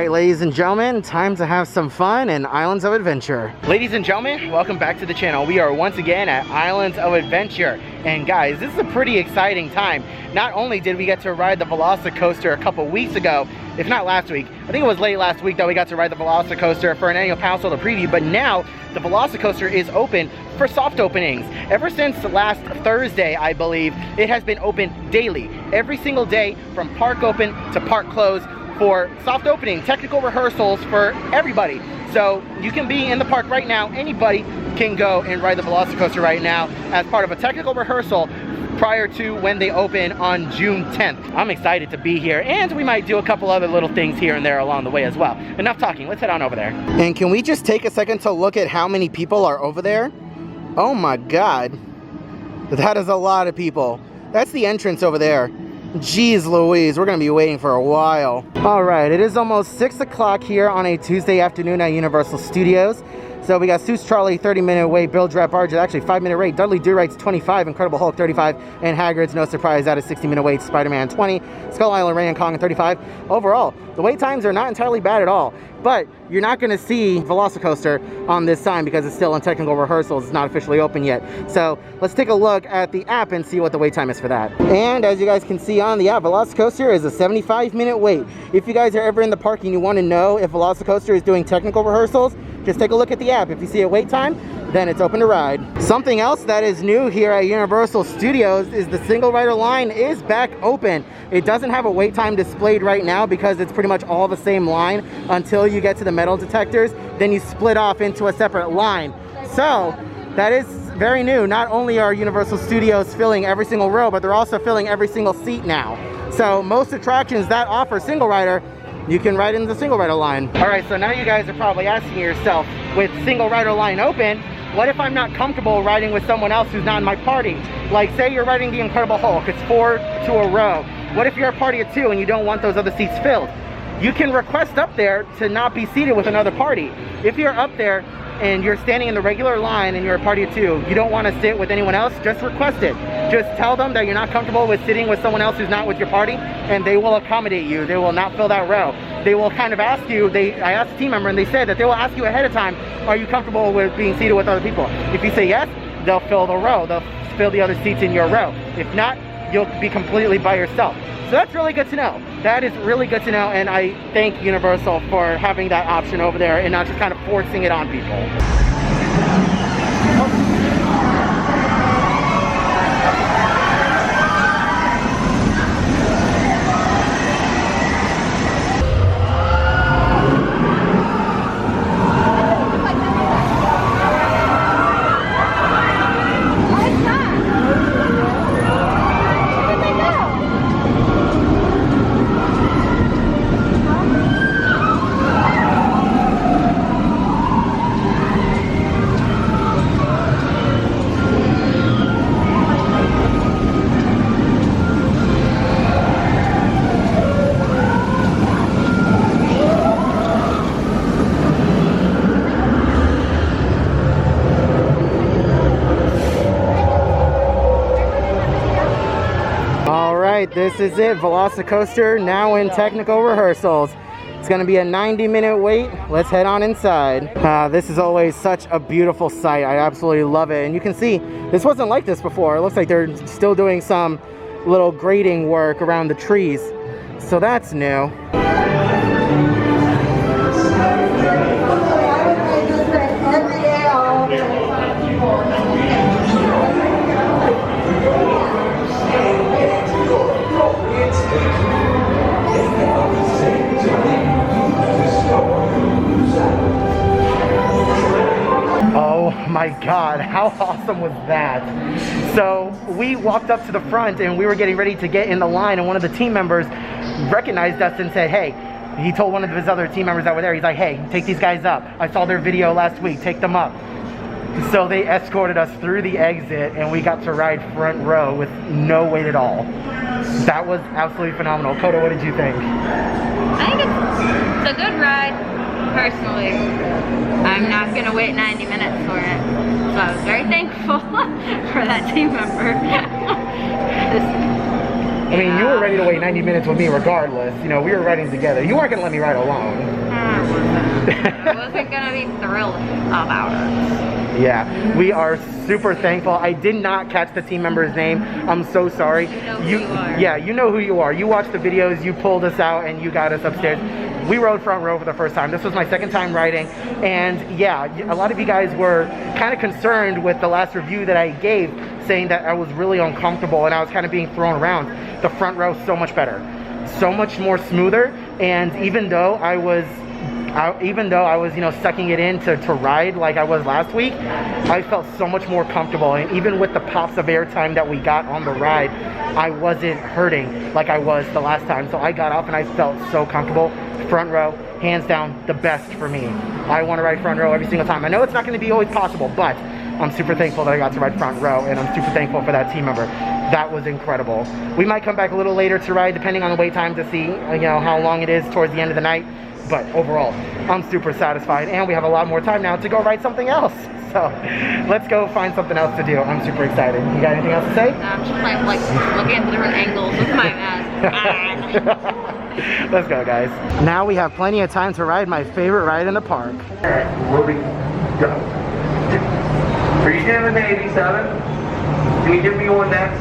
right, ladies and gentlemen, time to have some fun in Islands of Adventure. Ladies and gentlemen, welcome back to the channel. We are once again at Islands of Adventure. And guys, this is a pretty exciting time. Not only did we get to ride the VelociCoaster a couple weeks ago, if not last week, I think it was late last week that we got to ride the VelociCoaster for an annual pass holder preview, but now the VelociCoaster is open for soft openings. Ever since last Thursday, I believe, it has been open daily, every single day from park open to park close for soft opening, technical rehearsals for everybody. So you can be in the park right now, anybody can go and ride the VelociCoaster right now as part of a technical rehearsal prior to when they open on June 10th. I'm excited to be here, and we might do a couple other little things here and there along the way as well. Enough talking, let's head on over there. And can we just take a second to look at how many people are over there? Oh my God, that is a lot of people. That's the entrance over there. Jeez Louise, we're gonna be waiting for a while. All right, it is almost 6 o'clock here on a Tuesday afternoon at Universal Studios. So we got Seuss Charlie, 30-minute wait, Bill Drap Archer, actually 5-minute wait, Dudley Do-Right's 25, Incredible Hulk 35, and Hagrid's, no surprise, at a 60-minute wait, Spider-Man 20, Skull Island, Ray and Kong 35. Overall, the wait times are not entirely bad at all, but you're not gonna see VelociCoaster on this time because it's still in technical rehearsals, it's not officially open yet. So let's take a look at the app and see what the wait time is for that. And as you guys can see on the app, VelociCoaster is a 75-minute wait. If you guys are ever in the park and you wanna know if VelociCoaster is doing technical rehearsals, just take a look at the app. If you see a wait time, then it's open to ride. Something else that is new here at Universal Studios is the single rider line is back open. It doesn't have a wait time displayed right now because it's pretty much all the same line until you get to the metal detectors. Then you split off into a separate line. So that is very new. Not only are Universal Studios filling every single row, but they're also filling every single seat now. So most attractions that offer single rider, you can ride in the single rider line. All right, so now you guys are probably asking yourself, with single rider line open, what if I'm not comfortable riding with someone else who's not in my party? Like say you're riding the Incredible Hulk, it's 4 to a row. What if you're a party of 2 and you don't want those other seats filled? You can request up there to not be seated with another party. If you're up there and you're standing in the regular line and you're a party of 2, you don't want to sit with anyone else, just request it. Just tell them that you're not comfortable with sitting with someone else who's not with your party, and they will accommodate you. They will not fill that row. They will kind of ask you, I asked a team member and they said that they will ask you ahead of time, are you comfortable with being seated with other people? If you say yes, they'll fill the row. They'll fill the other seats in your row. If not, you'll be completely by yourself. So that's really good to know. That is really good to know, and I thank Universal for having that option over there and not just kind of forcing it on people. This is it, VelociCoaster now in technical rehearsals. It's gonna be a 90-minute wait. Let's head on inside. This is always such a beautiful sight. I absolutely love it. And you can see, this wasn't like this before. It looks like they're still doing some little grading work around the trees. So that's new. Oh my God, how awesome was that? So we walked up to the front and we were getting ready to get in the line, and one of the team members recognized us and said, hey, he told one of his other team members that were there, he's like, hey, take these guys up. I saw their video last week, take them up. So they escorted us through the exit and we got to ride front row with no wait at all. That was absolutely phenomenal. Koda, what did you think? I think it's a good ride, personally. I'm not going to wait 90 minutes for it. So I was very thankful for that team member. I mean, you were ready to wait 90 minutes with me regardless. You know, we were riding together. You weren't going to let me ride alone. I wasn't going to be thrilled about it. Yeah, we are super thankful. I did not catch the team member's name. I'm so sorry. You know who you are. Yeah, you know who you are. You watched the videos, you pulled us out, and you got us upstairs. We rode front row for the first time. This was my second time riding, and yeah, a lot of you guys were kind of concerned with the last review that I gave, saying that I was really uncomfortable and I was kind of being thrown around. The front row so much better, so much more smoother, and even though I was you know, sucking it in to ride like I was last week, I felt so much more comfortable. And even with the pops of airtime that we got on the ride, I wasn't hurting like I was the last time. So I got off and I felt so comfortable. Front row, hands down, the best for me. I want to ride front row every single time. I know it's not going to be always possible, but I'm super thankful that I got to ride front row, and I'm super thankful for that team member. That was incredible. We might come back a little later to ride, depending on the wait time, to see, you know, how long it is towards the end of the night. But overall, I'm super satisfied, and we have a lot more time now to go ride something else. So let's go find something else to do. I'm super excited. You got anything else to say? I'm just like looking at the different angles with my mask. Let's go, guys. Now we have plenty of time to ride my favorite ride in the park. Moving, go. Freestanding 87. Can you give me one next?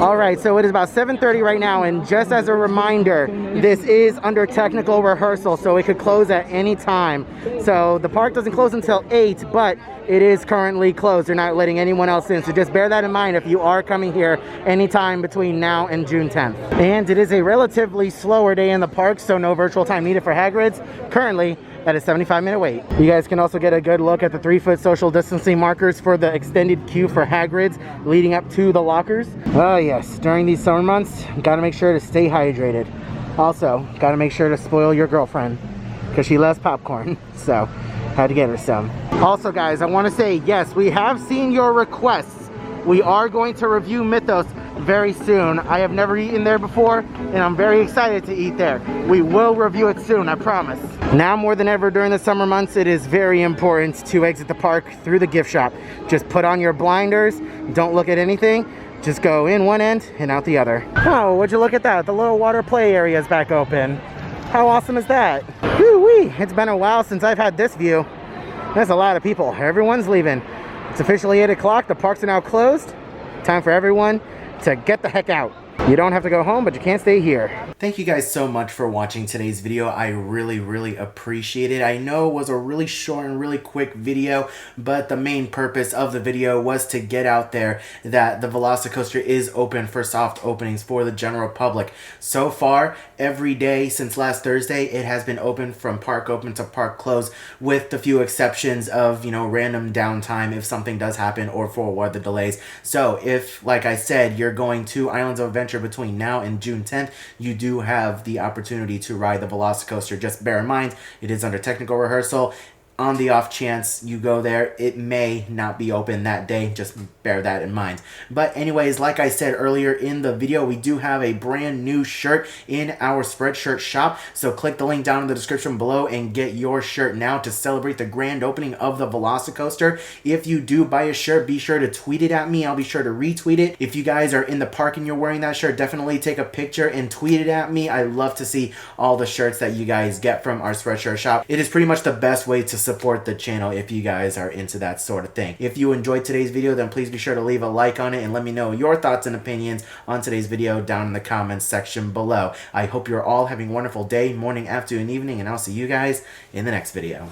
All right, so it is about 7:30 right now, and just as a reminder, this is under technical rehearsal, so it could close at any time. So the park doesn't close until 8, but it is currently closed. They're not letting anyone else in, so just bear that in mind if you are coming here anytime between now and June 10th. And it is a relatively slower day in the park, so no virtual time needed for Hagrid's. Currently at a 75-minute wait. You guys can also get a good look at the 3-foot social distancing markers for the extended queue for Hagrid's leading up to the lockers. Oh yes, during these summer months, gotta make sure to stay hydrated. Also, gotta make sure to spoil your girlfriend because she loves popcorn, so had to get her some. Also guys, I want to say, yes, we have seen your requests. We are going to review Mythos very soon. I have never eaten there before, and I'm very excited to eat there. We will review it soon, I promise. Now more than ever during the summer months, it is very important to exit the park through the gift shop. Just put on your blinders, don't look at anything, just go in one end and out the other. Oh, would you look at that? The little water play area is back open. How awesome is that? Woo-wee, it's been a while since I've had this view. There's a lot of people, everyone's leaving. It's officially 8 o'clock, the parks are now closed. Time for everyone to get the heck out. You don't have to go home, but you can't stay here. Thank you guys so much for watching today's video. I really appreciate it. I know it was a really short and really quick video, but the main purpose of the video was to get out there that the VelociCoaster is open for soft openings for the general public. So far, every day since last Thursday, it has been open from park open to park close, with the few exceptions of, you know, random downtime if something does happen or for weather delays. So if, like I said, you're going to Islands of Adventure between now and June 10th, you do have the opportunity to ride the VelociCoaster. Just bear in mind, it is under technical rehearsal. On the off chance you go there, it may not be open that day. Just bear that in mind. But anyways, like I said earlier in the video, we do have a brand new shirt in our Spreadshirt shop. So click the link down in the description below and get your shirt now to celebrate the grand opening of the VelociCoaster. If you do buy a shirt, be sure to tweet it at me. I'll be sure to retweet it. If you guys are in the park and you're wearing that shirt, definitely take a picture and tweet it at me. I love to see all the shirts that you guys get from our Spreadshirt shop. It is pretty much the best way to support the channel if you guys are into that sort of thing. If you enjoyed today's video, then please be sure to leave a like on it and let me know your thoughts and opinions on today's video down in the comments section below. I hope you're all having a wonderful day, morning, afternoon, evening, and I'll see you guys in the next video.